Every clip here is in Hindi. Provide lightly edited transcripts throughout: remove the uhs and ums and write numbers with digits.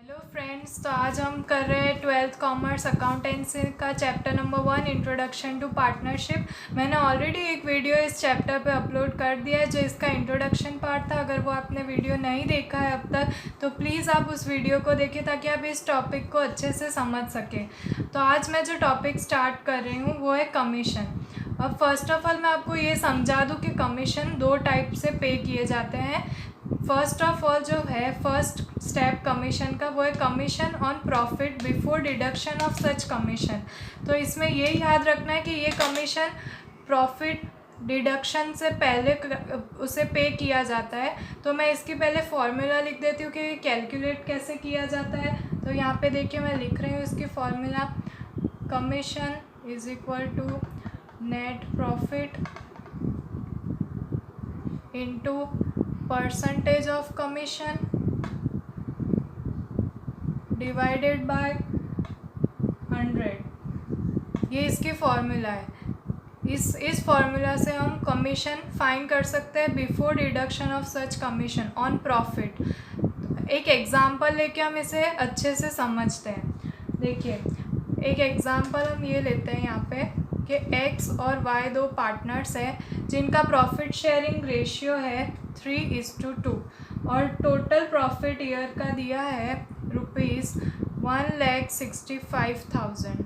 हेलो फ्रेंड्स, तो आज हम कर रहे हैं 12th कॉमर्स अकाउंटेंसी का chapter number 1 introduction to partnership. मैंने ऑलरेडी एक वीडियो इस चैप्टर पे अपलोड कर दिया है जो इसका इंट्रोडक्शन पार्ट था। अगर वो आपने वीडियो नहीं देखा है अब तक तो प्लीज़ आप उस वीडियो को देखें ताकि आप इस टॉपिक को अच्छे से समझ सकें। तो आज मैं जो टॉपिक स्टार्ट कर रही हूँ वो है कमीशन। अब फर्स्ट ऑफ ऑल मैं आपको ये समझा दूँ कि कमीशन दो टाइप से पे किए जाते हैं। फर्स्ट ऑफ ऑल जो है फर्स्ट स्टेप कमीशन का वो है commission on profit before deduction of such commission. तो इसमें ये याद रखना है कि ये कमीशन प्रॉफिट डिडक्शन से पहले उसे पे किया जाता है। तो मैं इसकी पहले फॉर्मूला लिख देती हूँ कि ये कैलकुलेट कैसे किया जाता है। तो यहाँ पे देखिए मैं लिख रही हूँ इसकी formula. Commission is equal to net profit into percentage of commission divided by 100। ये इसकी फॉर्मूला है। इस फॉर्मूला से हम कमीशन फाइंड कर सकते हैं before deduction of such commission on profit. एक एग्जांपल लेके हम इसे अच्छे से समझते हैं। देखिए एक एग्जांपल हम ये लेते हैं यहाँ पे कि x और y दो पार्टनर्स हैं जिनका प्रॉफिट शेयरिंग रेशियो है 3:2 और टोटल प्रॉफिट ईयर का दिया है ₹1,65,000।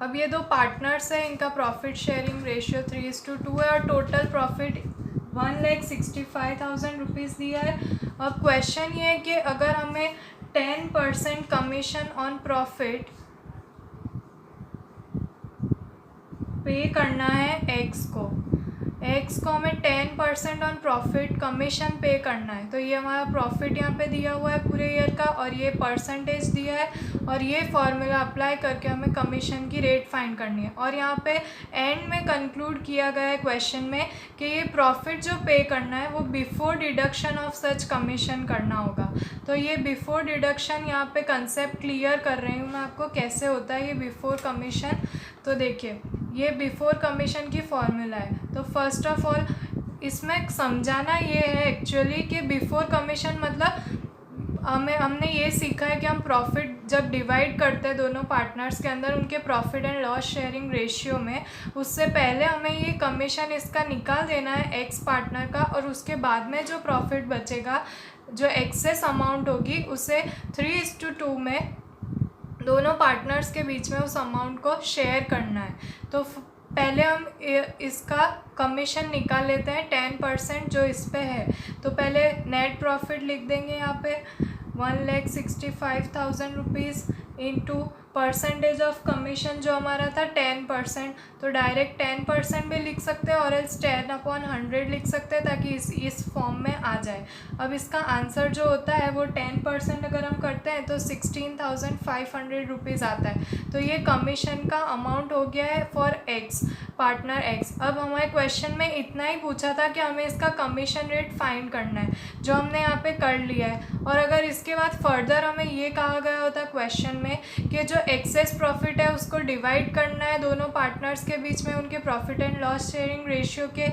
अब ये दो पार्टनर्स हैं, इनका प्रॉफिट शेयरिंग रेशियो 3:2 है और टोटल प्रॉफिट ₹1,65,000 दिया है। अब क्वेश्चन ये है कि अगर हमें 10% कमीशन ऑन प्रॉफिट पे करना है एक्स को हमें 10% ऑन प्रॉफिट कमीशन पे करना है। तो ये हमारा प्रॉफिट यहाँ पे दिया हुआ है पूरे ईयर का और ये परसेंटेज दिया है और ये फॉर्मूला अप्लाई करके हमें कमीशन की रेट फाइंड करनी है। और यहाँ पे एंड में कंक्लूड किया गया है क्वेश्चन में कि ये प्रॉफिट जो पे करना है वो before deduction of such commission करना होगा। तो ये बिफोर डिडक्शन यहाँ पे कंसेप्ट क्लियर कर रही हूँ मैं आपको कैसे होता है ये बिफोर कमीशन। तो देखिए ये बिफोर कमीशन की फॉर्मूला है। तो फर्स्ट ऑफ ऑल इसमें समझाना ये है एक्चुअली कि बिफोर कमीशन मतलब हमने ये सीखा है कि हम प्रॉफिट जब डिवाइड करते हैं दोनों पार्टनर्स के अंदर उनके profit and loss sharing ratio में, उससे पहले हमें ये कमीशन इसका निकाल देना है एक्स पार्टनर का और उसके बाद में जो प्रॉफिट बचेगा जो एक्सेस अमाउंट होगी उसे 3:2 में दोनों पार्टनर्स के बीच में उस अमाउंट को शेयर करना है। तो पहले हम इसका कमीशन निकाल लेते हैं 10% जो इस पे है। तो पहले नेट प्रॉफिट लिख देंगे यहाँ पे ₹1,65,000 इंटू परसेंटेज ऑफ कमीशन जो हमारा था 10%। तो डायरेक्ट 10% भी लिख सकते हैं और एल्स 10/100 लिख सकते हैं ताकि इस फॉर्म में आ जाए। अब इसका आंसर जो होता है वो 10% अगर हम करते हैं तो ₹16,500 आता है। तो ये कमीशन का अमाउंट हो गया है फॉर एक्स पार्टनर एक्स। अब हमारे क्वेश्चन में इतना ही पूछा था कि हमें इसका कमीशन रेट फाइंड करना है जो हमने यहाँ पे कर लिया है। और अगर इसके बाद फर्दर हमें ये कहा गया होता क्वेश्चन में कि जो एक्सेस प्रॉफिट है उसको डिवाइड करना है दोनों पार्टनर्स के बीच में उनके profit and loss sharing ratio के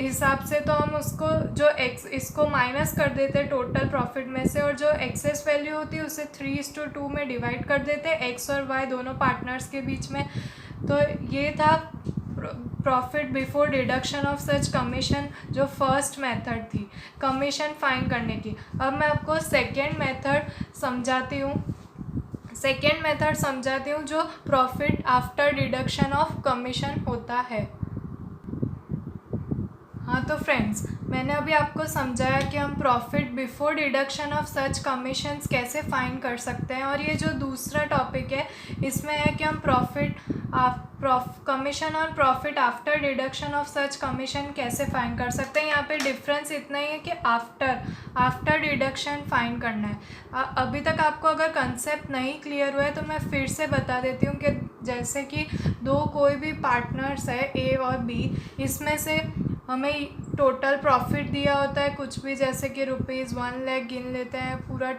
हिसाब से, तो हम उसको जो इसको माइनस कर देते टोटल प्रॉफिट में से और जो एक्सेस वैल्यू होती है उसे 3:2 में डिवाइड कर देते एक्स और वाई दोनों पार्टनर्स के बीच में। तो ये था profit before deduction of such commission जो फर्स्ट मेथड थी कमीशन फाइंड करने की। अब मैं आपको सेकेंड मेथड समझाती हूँ जो profit after deduction of commission होता है। हाँ तो फ्रेंड्स मैंने अभी आपको समझाया कि हम profit before deduction of such commissions कैसे फाइंड कर सकते हैं। और ये जो दूसरा टॉपिक है इसमें है कि हम कमीशन और profit after deduction of such commission कैसे फाइंड कर सकते हैं। यहाँ पे डिफरेंस इतना ही है कि आफ्टर डिडक्शन फाइंड करना है। अभी तक आपको अगर कंसेप्ट नहीं क्लियर हुआ है तो मैं फिर से बता देती हूँ कि जैसे कि दो कोई भी पार्टनर्स है ए और बी, इसमें से हमें टोटल प्रॉफिट दिया होता है कुछ भी जैसे कि ₹1,00,000 गिन लेते हैं पूरा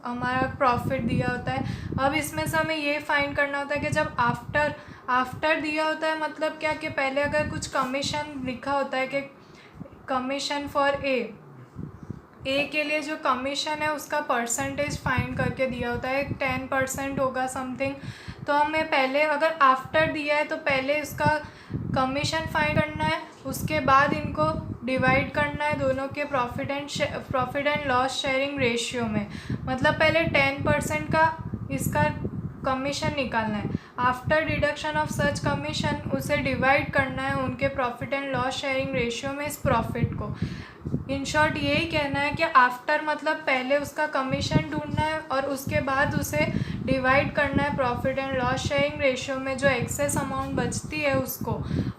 हमारा प्रॉफिट दिया होता है। अब इसमें से हमें ये फाइंड करना होता है कि जब आफ्टर दिया होता है मतलब क्या कि पहले अगर कुछ कमीशन लिखा होता है कि कमीशन फॉर ए ए के लिए जो कमीशन है उसका परसेंटेज फाइंड करके दिया होता है, 10% होगा समथिंग। तो हमें पहले अगर आफ्टर दिया है तो पहले उसका कमीशन फाइंड करना है, उसके बाद इनको डिवाइड करना है दोनों के profit and loss sharing ratio में। मतलब पहले 10% का इसका कमीशन निकालना है, after deduction of such commission उसे डिवाइड करना है उनके profit and loss sharing ratio में इस प्रॉफिट को। इन शॉर्ट यही कहना है कि आफ्टर मतलब पहले उसका कमीशन ढूंढना है और उसके बाद उसे डिवाइड करना है profit and loss sharing ratio में जो एक्सेस अमाउंट बचती है उसको।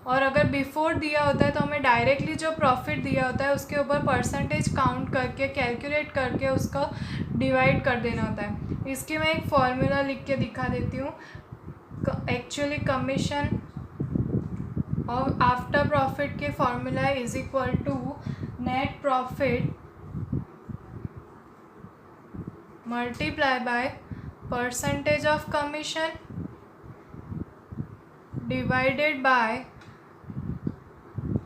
और अगर बिफोर दिया होता है तो हमें डायरेक्टली जो प्रॉफिट दिया होता है उसके ऊपर परसेंटेज काउंट करके कैलकुलेट करके उसको डिवाइड कर देना होता है। इसकी मैं एक फॉर्मूला लिख के दिखा देती हूँ। एक्चुअली कमीशन और आफ्टर प्रॉफिट के formula is equal to net profit multiply by percentage of commission divided by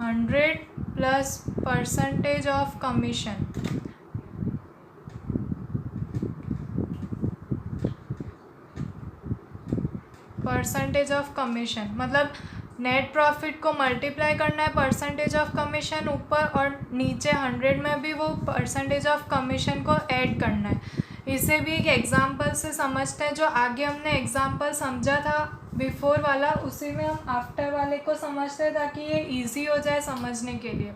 100 plus percentage of commission. Percentage of commission मतलब नेट प्रॉफिट को मल्टीप्लाई करना है परसेंटेज ऑफ कमीशन ऊपर और नीचे 100 में भी वो परसेंटेज ऑफ कमीशन को ऐड करना है। इसे भी एक एग्जांपल से समझते हैं। जो आगे हमने एग्जांपल समझा था बिफोर वाला उसी में हम आफ्टर वाले को समझते हैं ताकि ये इजी हो जाए समझने के लिए।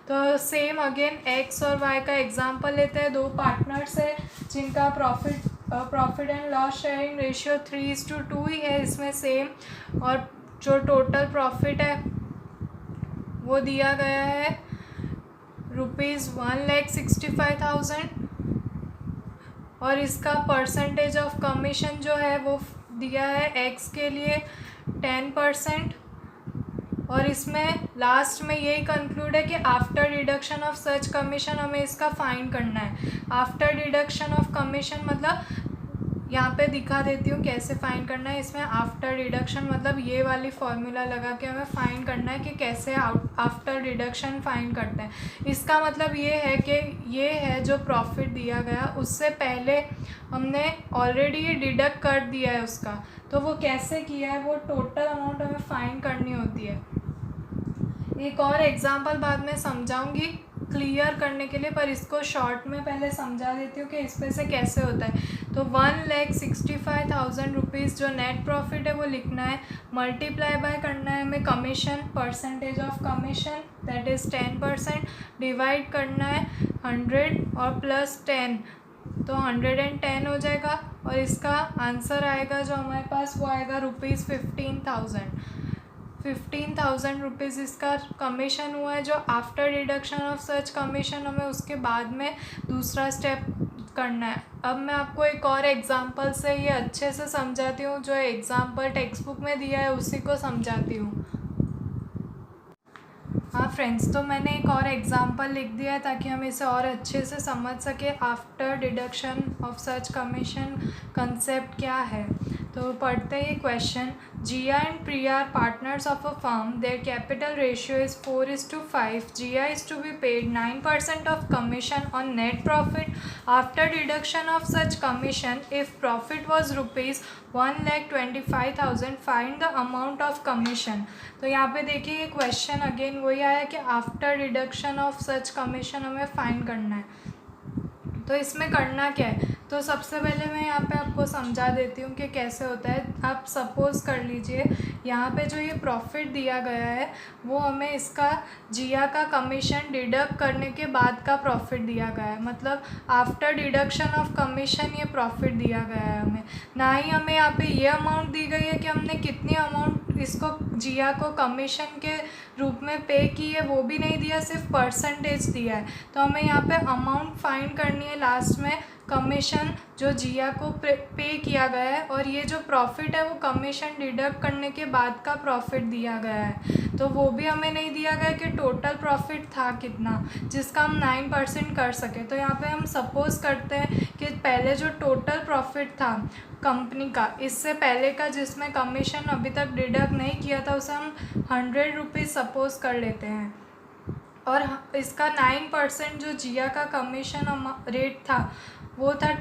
तो सेम अगेन एक्स और वाई का एग्जांपल लेते हैं। दो पार्टनर्स है जिनका profit and loss sharing ratio 3:2 ही है इसमें सेम। और जो टोटल प्रॉफिट है वो दिया गया है ₹1,65,000 और इसका परसेंटेज ऑफ कमीशन जो है वो दिया है एक्स के लिए 10%। और इसमें लास्ट में यही कंक्लूड है कि after deduction of such commission हमें इसका फाइंड करना है। आफ्टर डिडक्शन ऑफ कमीशन मतलब यहाँ पे दिखा देती हूँ कैसे फाइंड करना है। इसमें आफ्टर डिडक्शन मतलब ये वाली फॉर्मूला लगा के हमें फाइंड करना है कि कैसे आफ्टर डिडक्शन फाइंड करते हैं। इसका मतलब ये है कि ये है जो प्रॉफिट दिया गया उससे पहले हमने ऑलरेडी ये डिडक्ट कर दिया है उसका, तो वो कैसे किया है वो टोटल अमाउंट हमें फाइंड करनी होती है। एक और एग्जांपल बाद में समझाऊंगी क्लियर करने के लिए, पर इसको शॉर्ट में पहले समझा देती हूँ कि इस पे से कैसे होता है। तो 1,65,000 रुपीज़ जो नेट प्रॉफिट है वो लिखना है, मल्टीप्लाई बाय करना है हमें commission percentage of commission that is 10%, divide करना है 100 और प्लस 10 तो 110 हो जाएगा। और इसका आंसर आएगा जो हमारे पास वो आएगा ₹15,000 रुपीज़ इसका कमीशन हुआ है जो after deduction of such commission हमें उसके बाद में दूसरा स्टेप करना है। अब मैं आपको एक और एग्जांपल से ये अच्छे से समझाती हूँ। जो एग्जांपल टेक्स्ट बुक में दिया है उसी को समझाती हूँ। हाँ फ्रेंड्स, तो मैंने एक और एग्जांपल लिख दिया है ताकि हम इसे और अच्छे से समझ सके after deduction of such commission concept क्या है। तो पढ़ते ही question, Jiya and Priya are partners of a firm, their capital ratio is 4:5, Jiya is to be paid 9% of commission on net profit after deduction of such commission if profit was ₹1,25,000, find the amount of commission. तो यहाँ पे देखिए ये क्वेश्चन अगेन वही आया कि after deduction of such commission हमें फाइंड करना है। तो इसमें करना क्या है, तो सबसे पहले मैं यहाँ पे आपको समझा देती हूँ कि कैसे होता है। आप सपोज़ कर लीजिए यहाँ पे जो ये प्रॉफिट दिया गया है वो हमें इसका जिया का कमीशन डिडक्ट करने के बाद का प्रॉफिट दिया गया है। मतलब आफ्टर डिडक्शन ऑफ कमीशन ये प्रॉफिट दिया गया है हमें, ना ही हमें यहाँ पे ये अमाउंट दी गई है कि हमने कितनी अमाउंट इसको जिया को कमीशन के रूप में पे की है वो भी नहीं दिया, सिर्फ परसेंटेज दिया है। तो हमें यहाँ पे अमाउंट फाइंड करनी है लास्ट में, कमीशन जो जिया को पे किया गया है और ये जो प्रॉफिट है वो कमीशन डिडक्ट करने के बाद का प्रॉफिट दिया गया है। तो वो भी हमें नहीं दिया गया कि टोटल प्रॉफिट था कितना जिसका हम 9% कर सके। तो यहाँ पे हम सपोज़ करते हैं कि पहले जो टोटल प्रॉफिट था कंपनी का इससे पहले का जिसमें कमीशन अभी तक डिडक्ट नहीं किया था उसे हम 100 रुपीज़ सपोज़ कर लेते हैं। और इसका 9% जो जिया का कमीशन रेट था वो था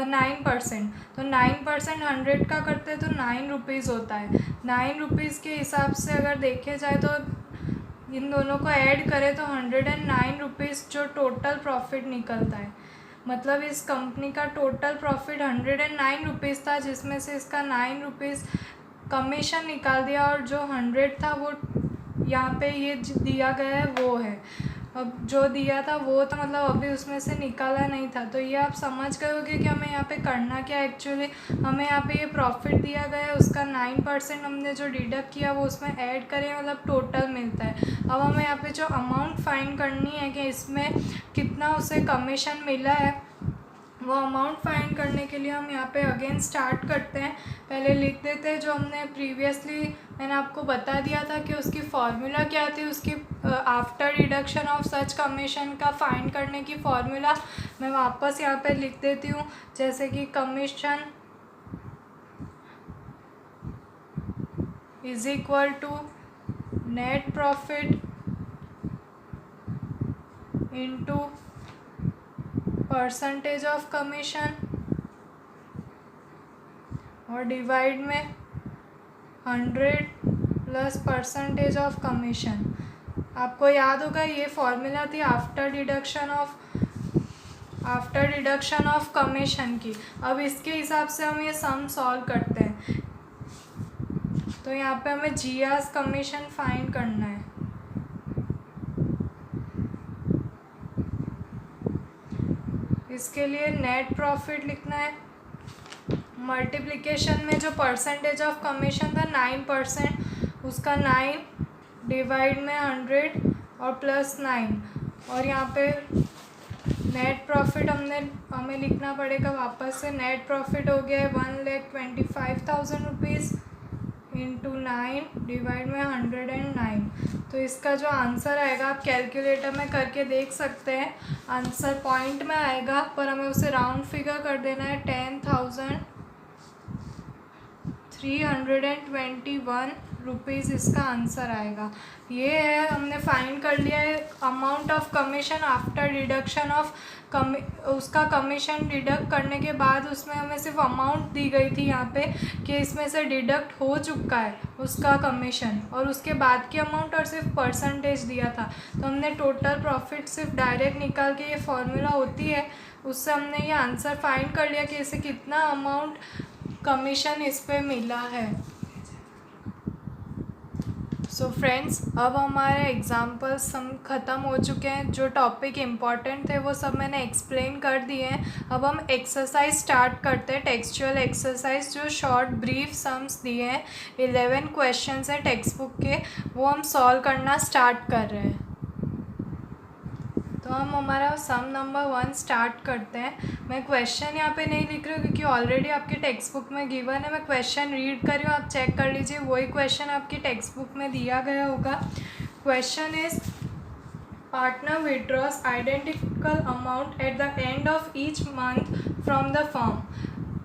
9%। तो 9% 100 का करते तो 9 रुपीज़ होता है। 9 रुपीज़ के हिसाब से अगर देखे जाए तो इन दोनों को ऐड करें तो 109 रुपीज़ जो टोटल प्रॉफिट निकलता है। मतलब इस कंपनी का टोटल प्रॉफिट 109 रुपीज़ था, जिसमें से इसका 9 रुपीज़ कमीशन निकाल दिया और जो 100 था वो यहाँ पे ये दिया गया है वो है। अब जो दिया था वो था, मतलब अभी उसमें से निकाला नहीं था। तो ये आप समझ गए होंगे कि हमें यहाँ पे करना क्या है। एक्चुअली हमें यहाँ पे ये प्रॉफिट दिया गया है, उसका 9% हमने जो डिडक्ट किया वो उसमें ऐड करें, मतलब टोटल मिलता है। अब हमें यहाँ पे जो अमाउंट फाइंड करनी है कि इसमें कितना उसे कमीशन मिला है, वो अमाउंट फाइंड करने के लिए हम यहाँ पे अगेन स्टार्ट करते हैं। पहले लिख देते हैं जो हमने प्रीवियसली मैंने आपको बता दिया था कि उसकी फॉर्मूला क्या थी। उसकी after deduction of such commission का फाइंड करने की फॉर्मूला मैं वापस यहाँ पे लिख देती हूँ। जैसे कि commission is equal to net profit into percentage of commission और डिवाइड में 100 प्लस परसेंटेज ऑफ कमीशन। आपको याद होगा ये फॉर्मूला थी आफ्टर डिडक्शन ऑफ कमीशन की। अब इसके हिसाब से हम ये सम सॉल्व करते हैं। तो यहाँ पे हमें जियास कमीशन फाइंड करना है। इसके लिए नेट प्रॉफिट लिखना है, मल्टीप्लिकेशन में जो परसेंटेज ऑफ कमीशन था 9%, उसका 9 डिवाइड में 100 और प्लस 9। और यहाँ पे नेट प्रॉफिट हमें लिखना पड़ेगा वापस से। नेट प्रॉफिट हो गया है 1,25,000 रुपीज़ इंटू 9 डिवाइड में 109। तो इसका जो आंसर आएगा आप कैलकुलेटर में करके देख सकते हैं। आंसर पॉइंट में आएगा पर हमें उसे राउंड फिगर कर देना है। 10,321 रुपीज़ इसका आंसर आएगा। ये है, हमने फाइंड कर लिया है amount of commission after deduction of उसका कमीशन डिडक्ट करने के बाद उसमें हमें सिर्फ अमाउंट दी गई थी यहाँ पे कि इसमें से डिडक्ट हो चुका है उसका कमीशन, और उसके बाद की अमाउंट और सिर्फ परसेंटेज दिया था। तो हमने टोटल प्रॉफिट सिर्फ डायरेक्ट निकाल के, ये फॉर्मूला होती है उससे हमने ये आंसर फाइंड कर लिया कि इसे कितना अमाउंट कमीशन इस पे मिला है। सो फ्रेंड्स, अब हमारे एग्जाम्पल्स हम ख़त्म हो चुके हैं। जो टॉपिक इम्पॉर्टेंट थे वो सब मैंने एक्सप्लेन कर दिए हैं। अब हम एक्सरसाइज स्टार्ट करते हैं, टेक्सचुअल एक्सरसाइज जो शॉर्ट ब्रीफ सम्स दिए हैं। 11 क्वेश्चंस हैं टेक्स्ट बुक के, वो हम सॉल्व करना स्टार्ट कर रहे हैं। तो हम हमारा सम नंबर 1 स्टार्ट करते हैं। मैं क्वेश्चन यहाँ पे नहीं लिख रही हूँ क्योंकि ऑलरेडी आपकी टेक्स्ट बुक में गिवन है। मैं क्वेश्चन रीड कर रही हूँ, आप चेक कर लीजिए, वही क्वेश्चन आपकी टेक्स्ट बुक में दिया गया होगा। Question is partner withdraws identical amount at the end of each month from the firm.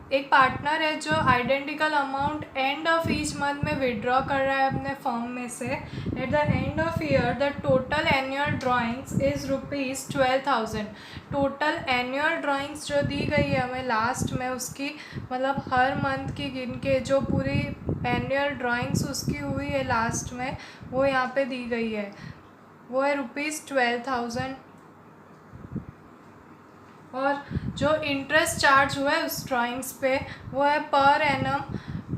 एक पार्टनर है जो identical amount end of each month में विड्रॉ कर रहा है अपने फर्म में से। At the end of year the total annual drawings is ₹12,000। Total annual drawings जो दी गई है हमें लास्ट में, उसकी मतलब हर मंथ की गिन के जो पूरी एनुअल ड्राइंग्स उसकी हुई है लास्ट में, वो यहाँ पे दी गई है, वो है ₹12,000। और जो इंटरेस्ट चार्ज हुआ है उस ड्राइंग्स पे वो है पर एनम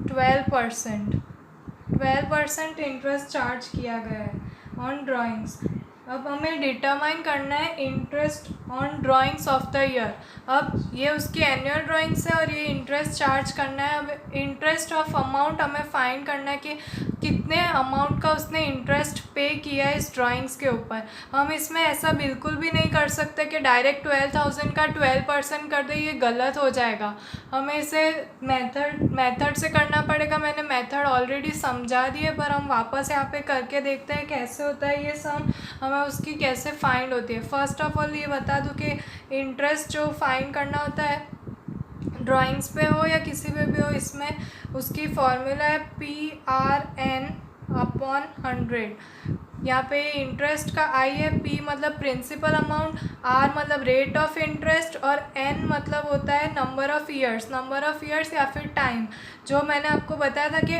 12% इंटरेस्ट चार्ज किया गया है ऑन ड्राइंग्स। अब हमें डिटरमाइन करना है interest on drawings of the year. अब ये उसकी एनुअल ड्राइंग्स है और ये इंटरेस्ट चार्ज करना है। अब इंटरेस्ट ऑफ अमाउंट हमें फाइंड करना है कि कितने अमाउंट का उसने इंटरेस्ट पे किया है इस ड्राइंग्स के ऊपर। हम इसमें ऐसा बिल्कुल भी नहीं कर सकते कि डायरेक्ट 12,000 का 12% कर दे, ये गलत हो जाएगा। हमें इसे मेथड से करना पड़ेगा। मैंने मेथड ऑलरेडी समझा दिए, पर हम वापस यहाँ पे करके देखते हैं कैसे होता है ये सम, हमें उसकी कैसे फाइंड होती है। फर्स्ट ऑफ ऑल ये बता दूँ कि इंटरेस्ट जो फाइंड करना होता है ड्राइंग्स पे हो या किसी पे भी हो, इसमें उसकी फॉर्मूला है PRN/100। यहाँ पे इंटरेस्ट का आई है, पी मतलब प्रिंसिपल अमाउंट, आर मतलब रेट ऑफ इंटरेस्ट और एन मतलब होता है नंबर ऑफ़ ईयर्स या फिर टाइम। जो मैंने आपको बताया था कि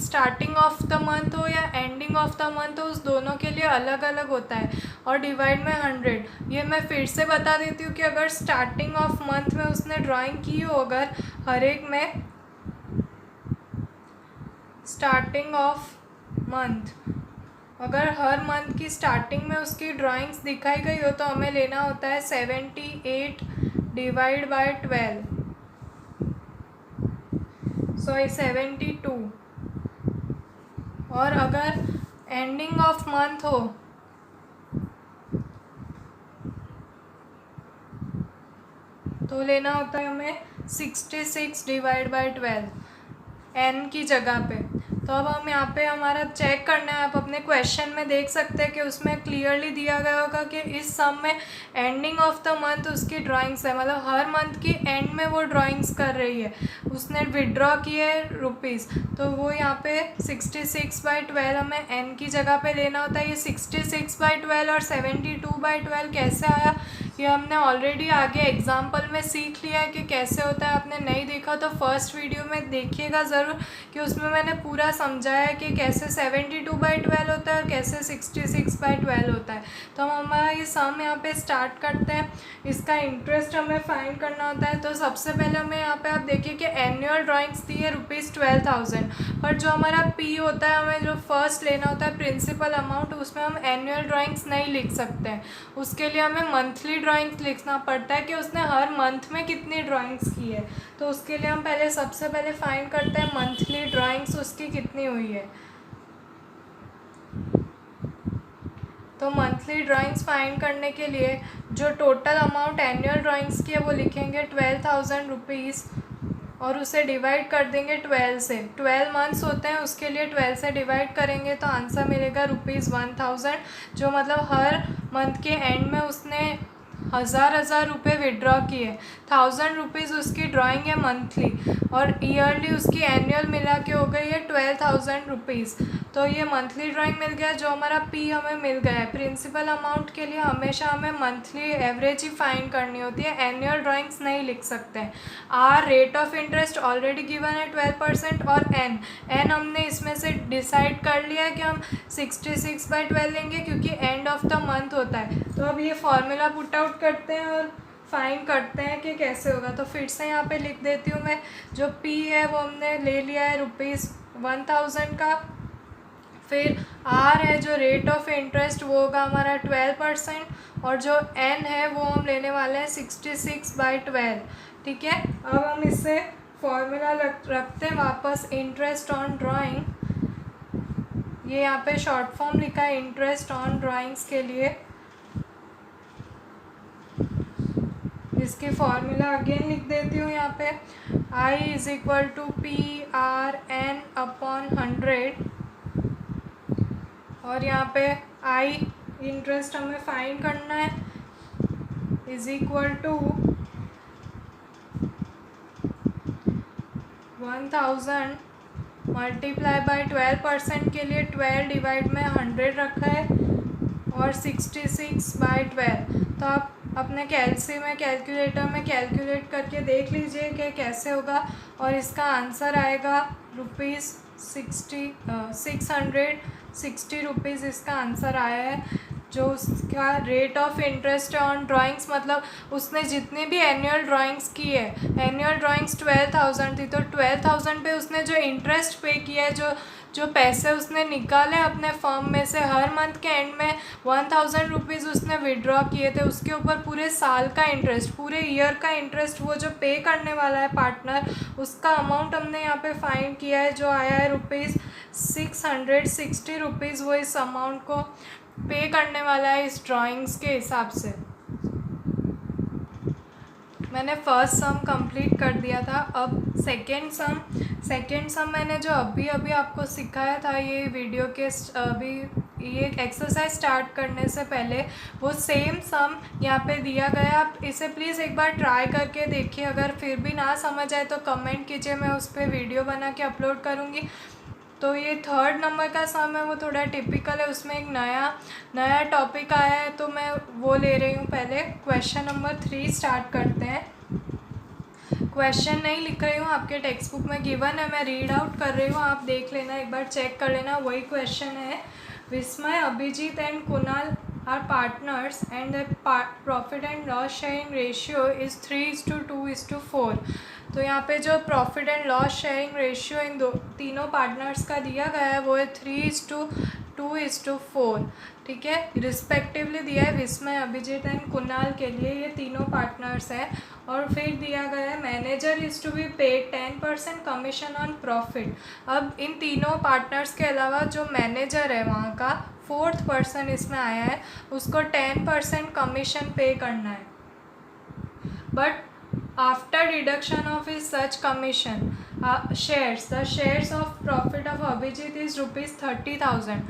स्टार्टिंग ऑफ द मंथ हो या एंडिंग ऑफ द मंथ हो, उस दोनों के लिए अलग अलग होता है। और डिवाइड में 100। ये मैं फिर से बता देती हूँ कि अगर स्टार्टिंग ऑफ मंथ में उसने ड्राइंग की हो, अगर हर एक में स्टार्टिंग ऑफ मंथ, अगर हर मंथ की स्टार्टिंग में उसकी ड्राइंग्स दिखाई गई हो तो हमें लेना होता है 78 डिवाइड बाय 12, सॉरी 72। और अगर एंडिंग ऑफ मंथ हो तो लेना होता है हमें 66 डिवाइड बाय 12 एन की जगह पे। तो अब हम यहाँ पे हमारा चेक करना है। आप अपने क्वेश्चन में देख सकते हैं कि उसमें क्लियरली दिया गया होगा कि इस सम में एंडिंग ऑफ द मंथ उसकी ड्राइंग्स है, मतलब हर मंथ की एंड में वो ड्राइंग्स कर रही है, उसने विड्रॉ किए रुपीज़। तो वो यहाँ पे 66/12 हमें एन की जगह पे लेना होता है। ये 66/12 और 72/12 कैसे आया, ये हमने ऑलरेडी आगे एग्जाम्पल में सीख लिया है कि कैसे होता है। आपने नहीं देखा तो फर्स्ट वीडियो में देखिएगा ज़रूर, कि उसमें मैंने पूरा समझाया है कि कैसे 72/12 होता है और कैसे 66/12 होता है। तो हम हमारा ये सम यहाँ पे स्टार्ट करते हैं। इसका इंटरेस्ट हमें फाइंड करना होता है। तो सबसे पहले हमें यहाँ पे आप देखिए कि एनुअल ड्राइंग्स दी है ₹12,000, पर जो हमारा पी होता है, हमें जो फर्स्ट लेना होता है प्रिंसिपल अमाउंट, उसमें हम एनुअल ड्राइंग्स नहीं लिख सकते हैं। उसके लिए हमें मंथली ड्राइंग्स लिखना पड़ता है कि उसने हर मंथ में कितनी ड्राइंग्स की है। तो उसके लिए हम सबसे पहले फाइंड करते हैं मंथली ड्राइंग्स उसकी कितनी हुई है। तो मंथली ड्राइंग्स फाइंड करने के लिए जो टोटल अमाउंट एनुअल ड्राइंग्स की है वो लिखेंगे 12,000 रुपीज़ और उसे डिवाइड कर देंगे 12 से। 12 मंथ्स होते हैं, उसके लिए 12 से डिवाइड करेंगे तो आंसर मिलेगा ₹1000, जो मतलब हर मंथ के एंड में उसने हज़ार रुपये विड्रॉ किए। 1000 रुपीज़ उसकी ड्राइंग है मंथली, और ईयरली उसकी एनुअल मिला के हो गई है 12,000 रुपीज़। तो ये मंथली ड्राइंग मिल गया। जो हमारा पी हमें मिल गया है। प्रिंसिपल अमाउंट के लिए हमेशा हमें मंथली एवरेज ही फाइंड करनी होती है, एनुअल ड्राइंग्स नहीं लिख सकते हैं। R rate of interest already given है 12%, और एन हमने इसमें से डिसाइड कर लिया है कि हम 66/12 लेंगे क्योंकि एंड ऑफ द मंथ होता है। तो अब ये फॉर्मूला पुट आउट करते हैं और फाइंड करते हैं कि कैसे होगा। तो फिर से यहाँ पे लिख देती हूँ मैं। जो पी है वो हमने ले लिया है ₹1000 का। फिर आर है जो रेट ऑफ इंटरेस्ट, वो होगा हमारा 12%, और जो एन है वो हम लेने वाले हैं 66/12। ठीक है, अब हम इससे फॉर्मूला रखते हैं वापस। इंटरेस्ट ऑन ड्राइंग, ये यहाँ पे शॉर्ट फॉर्म लिखा है इंटरेस्ट ऑन ड्राइंग्स के लिए। इसकी फॉर्मूला अगेन लिख देती हूँ यहाँ पे। I = PRN/100, और यहाँ पे I इंटरेस्ट हमें फाइंड करना है, = 1000 मल्टीप्लाई बाय 12% के लिए 12 डिवाइड में 100 रखा है, और 66/12। तो आप अपने कैलकुलेटर में कैलकुलेट करके देख लीजिए कि कैसे होगा, और इसका आंसर आएगा ₹660 इसका आंसर आया है। जो उसका rate of interest on drawings, मतलब उसने जितनी भी एनुअल ड्राइंग्स की है, एनुअल ड्राइंग्स 12,000 थी, तो 12,000 पे उसने जो इंटरेस्ट पे किया है, जो पैसे उसने निकाले अपने फर्म में से, हर मंथ के एंड में 1000 रुपीज़ उसने विड्रॉ किए थे, उसके ऊपर पूरे साल का इंटरेस्ट, पूरे ईयर का इंटरेस्ट वो जो पे करने वाला है पार्टनर, उसका अमाउंट हमने यहाँ पे फाइंड किया है, जो आया है ₹660। वो इस अमाउंट को पे करने वाला है इस ड्राइंग्स के हिसाब से। मैंने फर्स्ट सम कंप्लीट कर दिया था। अब सेकंड सम मैंने जो अभी आपको सिखाया था ये वीडियो के अभी ये एक्सरसाइज स्टार्ट करने से पहले, वो सेम सम यहाँ पे दिया गया। आप इसे प्लीज़ एक बार ट्राई करके देखिए। अगर फिर भी ना समझ आए तो कमेंट कीजिए, मैं उस पर वीडियो बना के अपलोड करूँगी। तो ये थर्ड नंबर का सम है वो थोड़ा टिपिकल है, उसमें एक नया टॉपिक आया है तो मैं वो ले रही हूँ। पहले क्वेश्चन नंबर 3 स्टार्ट करते हैं। क्वेश्चन नहीं लिख रही हूँ, आपके टेक्स्ट बुक में गिवन है, मैं रीड आउट कर रही हूँ, आप देख लेना, एक बार चेक कर लेना। वही क्वेश्चन है, Vismay, Abhijit and Kunal are partners and the profit and loss sharing ratio is 3:2:4। तो यहाँ पे जो profit and loss sharing ratio इन तीनों पार्टनर्स का दिया गया है वो है 3:2:4, ठीक है, रिस्पेक्टिवली दिया है विस्मय, अभिजीत एंड कुणाल के लिए, ये तीनों पार्टनर्स हैं। और फिर दिया गया है manager is to be paid 10% commission on profit. अब इन तीनों पार्टनर्स के अलावा जो मैनेजर है वहाँ का 4th पर्सन इसमें आया है, उसको 10% कमीशन पे करना है। But after deduction of his such commission, the shares of profit of Abhijit is ₹30,000।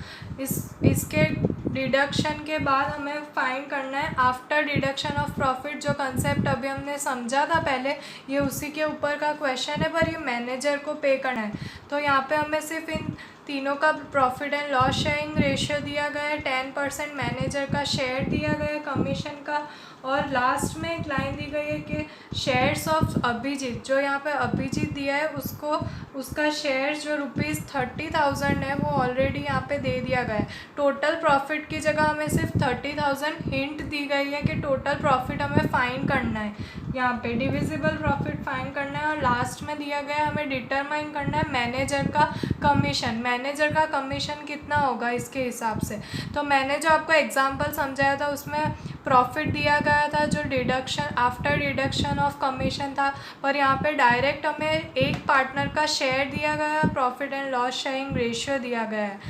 इसके डिडक्शन के बाद हमें फाइंड करना है आफ्टर डिडक्शन ऑफ प्रॉफिट। जो कंसेप्ट अभी हमने समझा था पहले, ये उसी के ऊपर का क्वेश्चन है, पर ये मैनेजर को पे करना है। तो यहाँ पे हमें सिर्फ इन तीनों का profit and loss sharing ratio दिया गया है, 10% मैनेजर का शेयर दिया गया है कमीशन का, और लास्ट में एक लाइन दी गई है कि शेयर्स ऑफ अभिजीत, जो यहाँ पे अभिजीत दिया है उसको उसका शेयर जो ₹30,000 है वो ऑलरेडी यहाँ पे दे दिया गया है। टोटल प्रॉफिट की जगह हमें सिर्फ 30,000 हिंट दी गई है कि टोटल प्रॉफिट हमें फाइंड करना है, यहाँ पे डिविजिबल प्रॉफिट फाइंड करना है। और लास्ट में दिया गया है हमें डिटरमाइन करना है मैनेजर का कमीशन, मैनेजर का कमीशन कितना होगा इसके हिसाब से। तो मैंने जो आपको एग्जांपल समझाया था उसमें प्रॉफिट दिया गया था जो deduction after deduction of commission था, पर यहाँ पे डायरेक्ट हमें एक पार्टनर का शेयर दिया गया, profit and loss sharing ratio दिया गया है।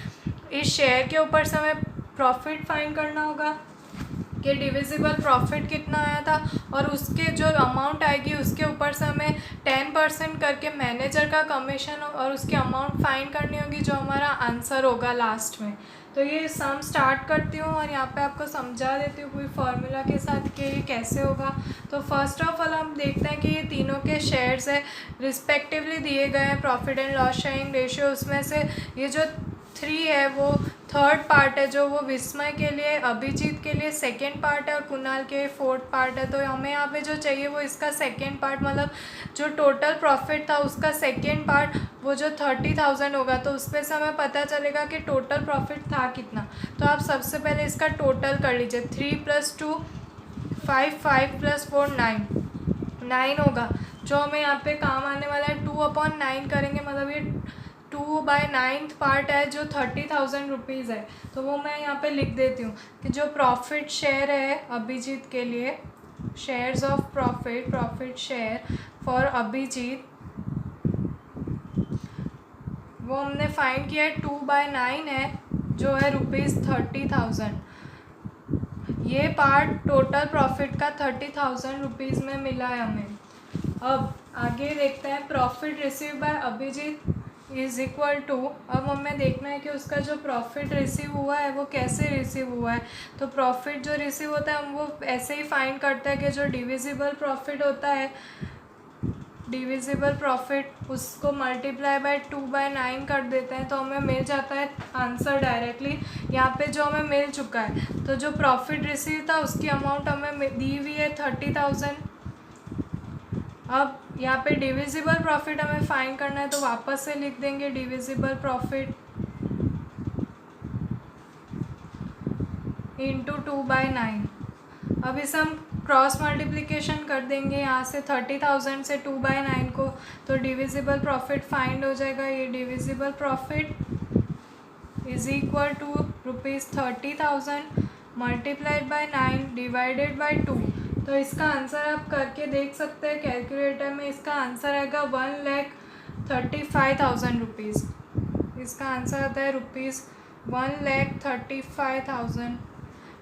इस शेयर के ऊपर से हमें प्रॉफिट फाइंड करना होगा कि डिविजिबल प्रॉफिट कितना आया था, और उसके जो अमाउंट आएगी उसके ऊपर से हमें 10% करके मैनेजर का कमीशन और उसकी अमाउंट फाइंड करनी होगी, जो हमारा आंसर होगा लास्ट में। तो ये सम स्टार्ट करती हूँ और यहाँ पे आपको समझा देती हूँ पूरी फार्मूला के साथ कि ये कैसे होगा। तो फर्स्ट ऑफ ऑल हम देखते हैं कि ये तीनों के शेयर्स है रिस्पेक्टिवली दिए गए हैं profit and loss sharing ratio. उसमें से ये जो 3 है वो थर्ड पार्ट है, जो वो विस्मय के लिए, अभिजीत के लिए सेकेंड पार्ट है और कुणाल के 4th पार्ट है। तो हमें यहाँ पे जो चाहिए वो इसका सेकेंड पार्ट, मतलब जो टोटल प्रॉफिट था उसका सेकेंड पार्ट, वो जो 30,000 होगा, तो उस पर से हमें पता चलेगा कि टोटल प्रॉफिट था कितना। तो आप सबसे पहले इसका टोटल कर लीजिए, 3 + 2 5, 5 + 4 9 होगा, जो हमें यहाँ पे काम आने वाला है। 2/9 करेंगे, मतलब ये 2/9 पार्ट है जो 30,000 रुपीज़ है। तो वो मैं यहाँ पे लिख देती हूँ कि जो प्रॉफिट शेयर है अभिजीत के लिए, shares of profit share for Abhijit, वो हमने फाइंड किया है 2/9 है, जो है ₹30,000। ये पार्ट टोटल प्रॉफिट का 30,000 रुपीज़ में मिला है हमें। अब आगे देखते हैं, profit receive by Abhijit is equal to, अब हमें देखना है कि उसका जो प्रॉफिट रिसीव हुआ है वो कैसे रिसीव हुआ है। तो प्रॉफिट जो रिसीव होता है हम वो ऐसे ही फाइंड करते हैं कि जो डिविजिबल प्रॉफिट होता है, डिविजिबल प्रॉफिट, उसको मल्टीप्लाई बाय 2/9 कर देते हैं, तो हमें मिल जाता है आंसर डायरेक्टली यहाँ पे जो हमें मिल चुका है। तो जो प्रॉफिट रिसीव था उसकी अमाउंट हमें दी हुई है 30,000। अब यहाँ पे डिविजिबल प्रॉफिट हमें फाइंड करना है, तो वापस से लिख देंगे डिविजिबल प्रॉफिट इंटू 2/9। अब इसे हम क्रॉस मल्टीप्लिकेशन कर देंगे यहाँ से 30,000 से 2/9 को, तो डिविजिबल प्रॉफिट फाइंड हो जाएगा। ये divisible profit is equal to ₹30,000 multiplied by 9 divided by 2। तो इसका आंसर आप करके देख सकते हैं कैलकुलेटर में, इसका आंसर आएगा 1,35,000 रुपीज़। इसका आंसर आता है ₹1,35,000,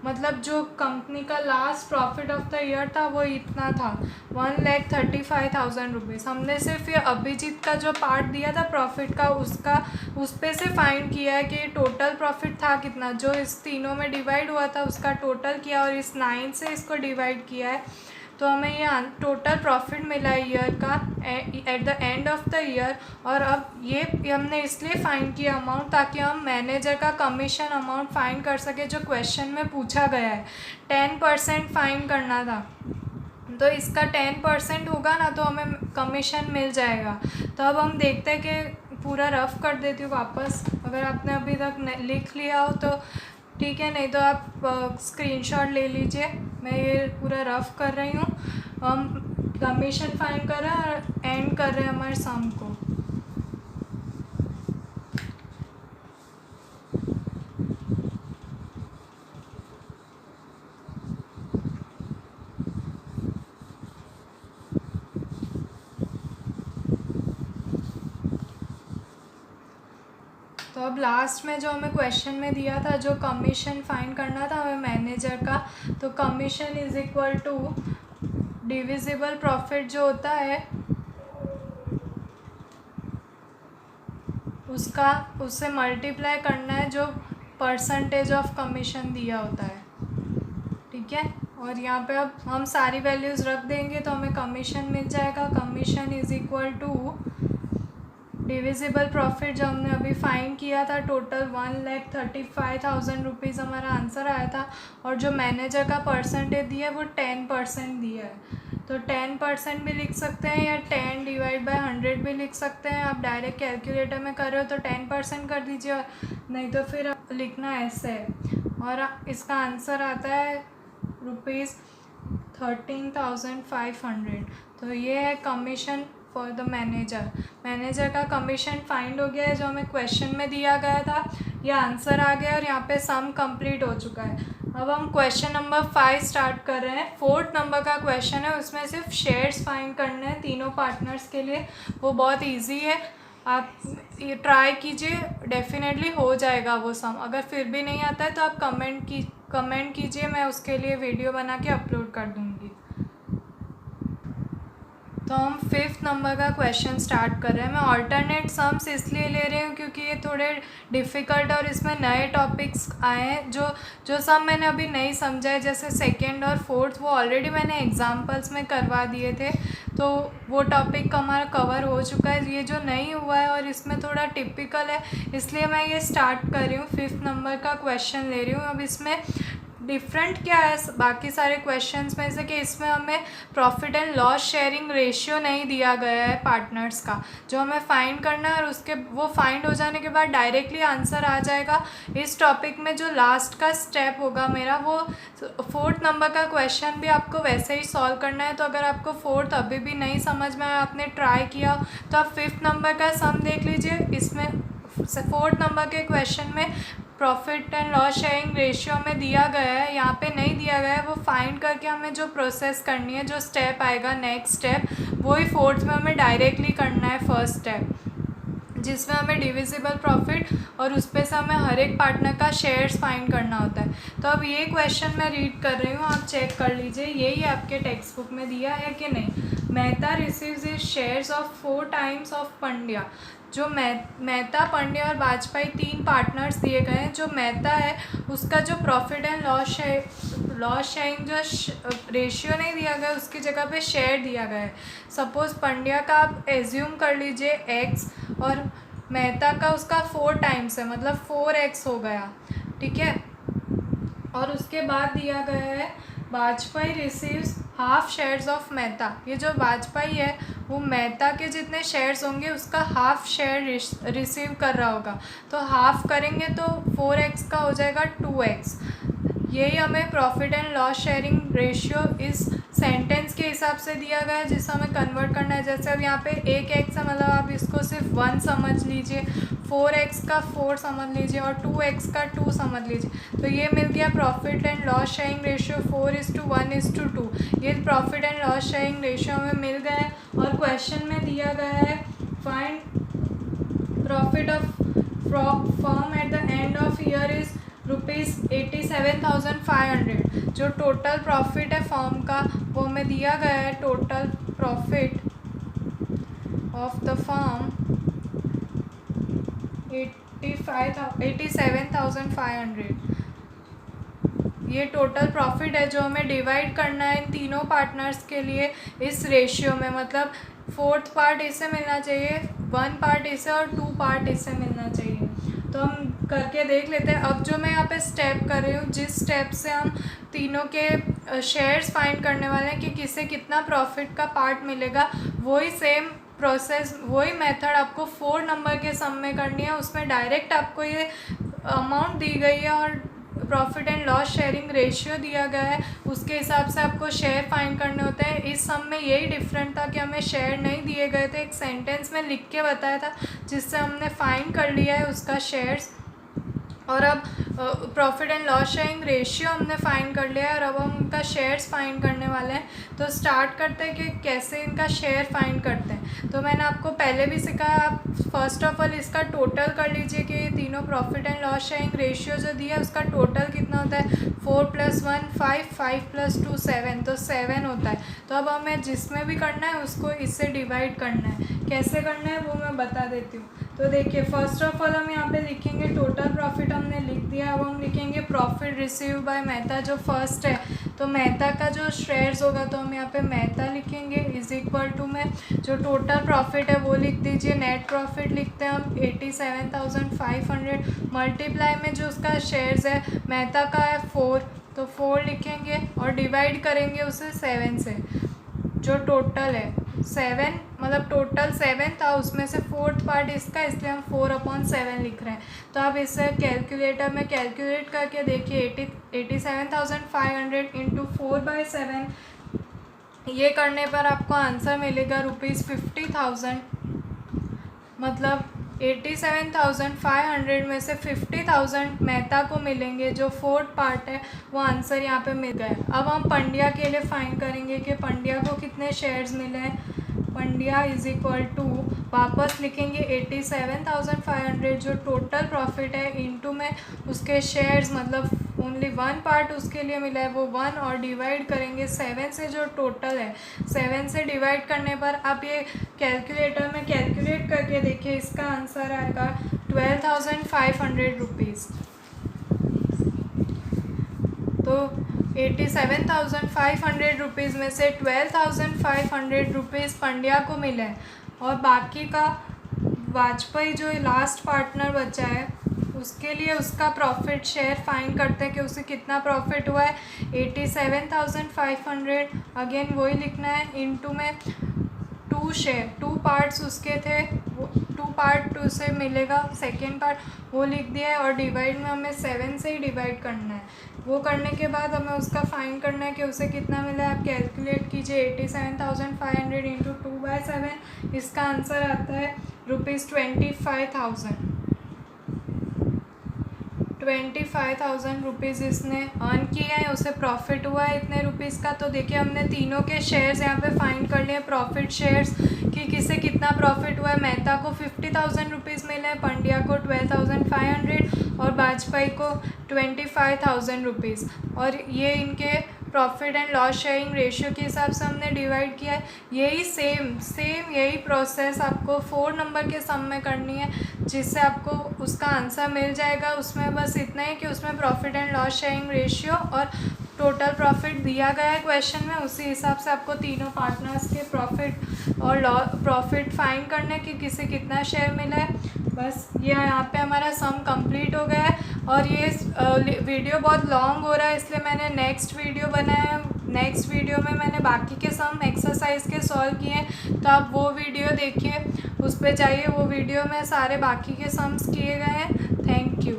मतलब जो कंपनी का last profit of the year था वो इतना था, 1,35,000 रुपीज़। हमने सिर्फ ये अभिजीत का जो पार्ट दिया था प्रॉफिट का, उस पे से फाइंड किया है कि टोटल प्रॉफिट था कितना, जो इस तीनों में डिवाइड हुआ था उसका टोटल किया और इस 9 से इसको डिवाइड किया है। तो हमें ये टोटल प्रॉफिट मिला है ईयर का at the end of the year. और अब ये हमने इसलिए फाइंड किया अमाउंट ताकि हम मैनेजर का कमीशन अमाउंट फाइंड कर सके जो क्वेश्चन में पूछा गया है। 10% फाइंड करना था, तो इसका 10% होगा ना तो हमें कमीशन मिल जाएगा। तो अब हम देखते हैं कि पूरा रफ़ कर देती हूँ वापस, अगर आपने अभी तक लिख लिया हो तो ठीक है, नहीं तो आप स्क्रीनशॉट ले लीजिए। मैं ये पूरा रफ़ कर रही हूँ। हम कमीशन फाइंड कर रहे हैं और एंड कर रहे हैं हमारे सम को। तो अब लास्ट में जो हमें क्वेश्चन में दिया था, जो कमीशन फाइंड करना था हमें मैनेजर का, तो commission is equal to divisible profit जो होता है उससे मल्टीप्लाई करना है जो परसेंटेज ऑफ कमीशन दिया होता है। ठीक है, और यहाँ पे अब हम सारी वैल्यूज़ रख देंगे तो हमें कमीशन मिल जाएगा। Commission is equal to divisible profit जो हमने अभी फाइंड किया था, टोटल 1,35,000 रुपीज़ हमारा आंसर आया था। और जो मैनेजर का परसेंटेज दिया है वो 10% दिया है। तो 10% भी लिख सकते हैं या 10 डिवाइड बाय 100 भी लिख सकते हैं। आप डायरेक्ट कैलकुलेटर में कर रहे हो तो 10% कर दीजिए, और नहीं तो फिर लिखना ऐसे है। और इसका आंसर आता है ₹13,500। तो ये है कमीशन फॉर द मैनेजर का कमीशन फाइंड हो गया है जो हमें क्वेश्चन में दिया गया था। ये आंसर आ गया और यहाँ पे सम कंप्लीट हो चुका है। अब हम क्वेश्चन नंबर 5 स्टार्ट कर रहे हैं। 4th नंबर का क्वेश्चन है, उसमें सिर्फ शेयर्स फाइंड करने हैं तीनों पार्टनर्स के लिए। वो बहुत ईजी है, आप ये ट्राई कीजिए, डेफिनेटली हो जाएगा वो सम। अगर फिर भी नहीं आता है तो आप कमेंट कीजिए, मैं उसके लिए वीडियो बना के अपलोड कर दूँगी। तो हम 5th नंबर का क्वेश्चन स्टार्ट कर रहे हैं। मैं ऑल्टरनेट सम्स इसलिए ले रही हूँ क्योंकि ये थोड़े डिफ़िकल्ट और इसमें नए टॉपिक्स आए हैं जो सम मैंने अभी नहीं समझा है। जैसे 2nd और 4th वो ऑलरेडी मैंने एग्जांपल्स में करवा दिए थे, तो वो टॉपिक हमारा कवर हो चुका है। ये जो नहीं हुआ है और इसमें थोड़ा टिपिकल है, इसलिए मैं ये स्टार्ट कर रही हूँ। 5th नंबर का क्वेश्चन ले रही हूँ। अब इसमें डिफरेंट क्या है बाकी सारे क्वेश्चंस में से कि इसमें हमें profit and loss sharing ratio नहीं दिया गया है पार्टनर्स का, जो हमें फाइंड करना है। और उसके वो फाइंड हो जाने के बाद डायरेक्टली आंसर आ जाएगा। इस टॉपिक में जो लास्ट का स्टेप होगा मेरा, वो 4th नंबर का क्वेश्चन भी आपको वैसे ही सॉल्व करना है। तो अगर आपको 4th अभी भी नहीं समझ में आया, आपने ट्राई किया, तो आप 5th नंबर का सम देख लीजिए। इसमें 4th नंबर के क्वेश्चन में profit and loss sharing ratio में दिया गया है, यहाँ पे नहीं दिया गया है। वो फाइंड करके हमें जो प्रोसेस करनी है, जो स्टेप आएगा नेक्स्ट स्टेप, वही 4th में हमें डायरेक्टली करना है। फर्स्ट स्टेप जिसमें हमें डिविजिबल प्रॉफिट और उस पे से हमें हर एक पार्टनर का शेयर्स फाइंड करना होता है। तो अब ये क्वेश्चन मैं रीड कर रही हूँ, आप चेक कर लीजिए यही आपके टेक्स्ट बुक में दिया है कि नहीं। Mehta receives his shares of 4 times of Pandya. जो मेहता, पंड्या और वाजपेयी 3 पार्टनर्स दिए गए हैं। जो मेहता है उसका जो प्रॉफिट एंड लॉस शेयरिंग जो रेशियो नहीं दिया गया, उसकी जगह पे शेयर दिया गया है। सपोज़ पंड्या का आप एज्यूम कर लीजिए x, और मेहता का उसका 4 टाइम्स है, मतलब 4x हो गया। ठीक है, और उसके बाद दिया गया है Vajpayee receives half shares of Mehta. ये जो वाजपेयी है वो मेहता के जितने शेयर्स होंगे उसका हाफ शेयर रिसीव कर रहा होगा। तो हाफ करेंगे तो 4x का हो जाएगा 2x। यही हमें profit and loss sharing ratio इस सेंटेंस के हिसाब से दिया गया है, जिससे हमें कन्वर्ट करना है। जैसे अब यहाँ पे 1x है, मतलब आप इसको सिर्फ 1 समझ लीजिए, 4x का 4 समझ लीजिए और 2x का 2 समझ लीजिए। तो ये मिल गया profit and loss sharing ratio 4:1:2। ये profit and loss sharing ratio हमें मिल गया है। और क्वेश्चन में दिया गया है find profit of firm at the end of year is ₹87,500। जो टोटल प्रॉफिट है फर्म का वो हमें दिया गया है। Total profit of the firm 87,500। ये टोटल प्रॉफिट है जो हमें डिवाइड करना है इन तीनों पार्टनर्स के लिए इस रेशियो में, मतलब 4th पार्ट इसे मिलना चाहिए, 1 पार्ट इसे और 2 पार्ट इसे मिलना चाहिए। तो हम करके देख लेते हैं। अब जो मैं यहाँ पे स्टेप कर रही हूँ, जिस स्टेप से हम तीनों के शेयर्स फाइंड करने वाले हैं कि किसे कितना प्रॉफिट का पार्ट मिलेगा, वही सेम प्रोसेस, वही मेथड आपको 4 नंबर के सम में करनी है। उसमें डायरेक्ट आपको ये अमाउंट दी गई है और profit and loss sharing ratio दिया गया है, उसके हिसाब से आपको शेयर फाइंड करने होते हैं। इस सम में यही डिफरेंट था कि हमें शेयर नहीं दिए गए थे, एक सेंटेंस में लिख के बताया था जिससे हमने फाइंड कर लिया है उसका शेयर्स। और अब profit and loss sharing ratio हमने फाइंड कर लिया है और अब हम उनका शेयर्स फाइंड करने वाले हैं। तो स्टार्ट करते हैं कि कैसे इनका शेयर फाइंड करते हैं। तो मैंने आपको पहले भी सिखाया, आप फर्स्ट ऑफ ऑल इसका टोटल कर लीजिए कि ये तीनों profit and loss sharing ratio जो दिया है उसका टोटल कितना होता है, 4 + 1 5, 5 + 2 7, तो 7 होता है। तो अब हमें जिसमें भी करना है उसको इससे डिवाइड करना है। कैसे करना है वो मैं बता देती हूँ। तो देखिए, फर्स्ट ऑफ ऑल हम यहाँ पे लिखेंगे टोटल प्रॉफिट हमने लिख दिया। अब हम लिखेंगे प्रॉफिट रिसीव बाय मेहता जो फर्स्ट है, तो मेहता का जो शेयर्स होगा तो हम यहाँ पे मेहता लिखेंगे इज इक्वल टू में जो टोटल प्रॉफिट है वो लिख दीजिए। नेट प्रॉफिट लिखते हैं हम 87,500 मल्टीप्लाई में जो उसका शेयर्स है मेहता का है 4, तो 4 लिखेंगे और डिवाइड करेंगे उसे 7 से। जो टोटल है 7, मतलब टोटल 7 था, उसमें से 4th पार्ट इसका, इसलिए हम 4/7 लिख रहे हैं। तो आप इसे कैलकुलेटर में कैलकुलेट करके देखिए, 87,500 इंटू 4/7, ये करने पर आपको आंसर मिलेगा ₹50,000। मतलब 87,500 में से 50,000 मेहता को मिलेंगे, जो 4th पार्ट है वो आंसर यहाँ पे मिल गया। अब हम पंड्या के लिए फाइंड करेंगे कि पंड्या को कितने शेयर्स मिले हैं। पंड्या इज इक्वल टू, वापस लिखेंगे 87,500 जो टोटल प्रॉफिट है इंटू में उसके शेयर्स, मतलब ओनली 1 पार्ट उसके लिए मिला है वो 1, और डिवाइड करेंगे 7 से जो टोटल है। 7 से डिवाइड करने पर आप ये कैलकुलेटर में कैलकुलेट करके देखिए, इसका आंसर आएगा 12,500 रुपीज़। तो 87,500 रुपीज़ में से 12,500 रुपीज़ पंड्या को मिले हैं और बाकी का वाजपेयी जो लास्ट पार्टनर बचा है उसके लिए उसका प्रॉफिट शेयर फाइंड करते हैं कि उसे कितना प्रॉफिट हुआ है। 87,500 अगेन वही लिखना है, इनटू में 2 शेयर, 2 पार्ट्स उसके थे, वो 2 पार्ट उसे मिलेगा, सेकेंड पार्ट वो लिख दिया है और डिवाइड में हमें 7 से ही डिवाइड करना है। वो करने के बाद हमें उसका फाइंड करना है कि उसे कितना मिला है। आप कैलकुलेट कीजिए, 87,500 इंटू 2/7, इसका आंसर आता है ₹25,000। 25,000 रुपीज़ इसने अर्न किया है, उसे प्रॉफिट हुआ है इतने रुपीज़ का। तो देखिए, हमने तीनों के शेयर्स यहाँ पे फाइंड कर लिए, प्रॉफिट शेयर्स कि किसे कितना प्रॉफिट हुआ है। मेहता को 50,000 रुपीज़ मिले हैं, पंड्या को 12,500 और वाजपेयी को 25,000 रुपीज़। और ये इनके profit and loss sharing ratio के हिसाब से हमने डिवाइड किया है। यही सेम यही प्रोसेस आपको 4 नंबर के सम में करनी है, जिससे आपको उसका आंसर मिल जाएगा। उसमें बस इतना ही कि उसमें profit and loss sharing ratio और टोटल प्रॉफिट दिया गया है क्वेश्चन में, उसी हिसाब से आपको तीनों पार्टनर्स के प्रॉफिट और प्रॉफिट फाइंड करने कि किसे कितना शेयर मिला है। बस ये यहाँ पे हमारा सम कंप्लीट हो गया है। और ये वीडियो बहुत लॉन्ग हो रहा है, इसलिए मैंने नेक्स्ट वीडियो बनाया है। नेक्स्ट वीडियो में मैंने बाकी के सम एक्सरसाइज के सॉल्व किए हैं, तो आप वो वीडियो देखिए, उस पर जाइए, वो वीडियो में सारे बाकी के सम्स किए गए हैं। Thank you.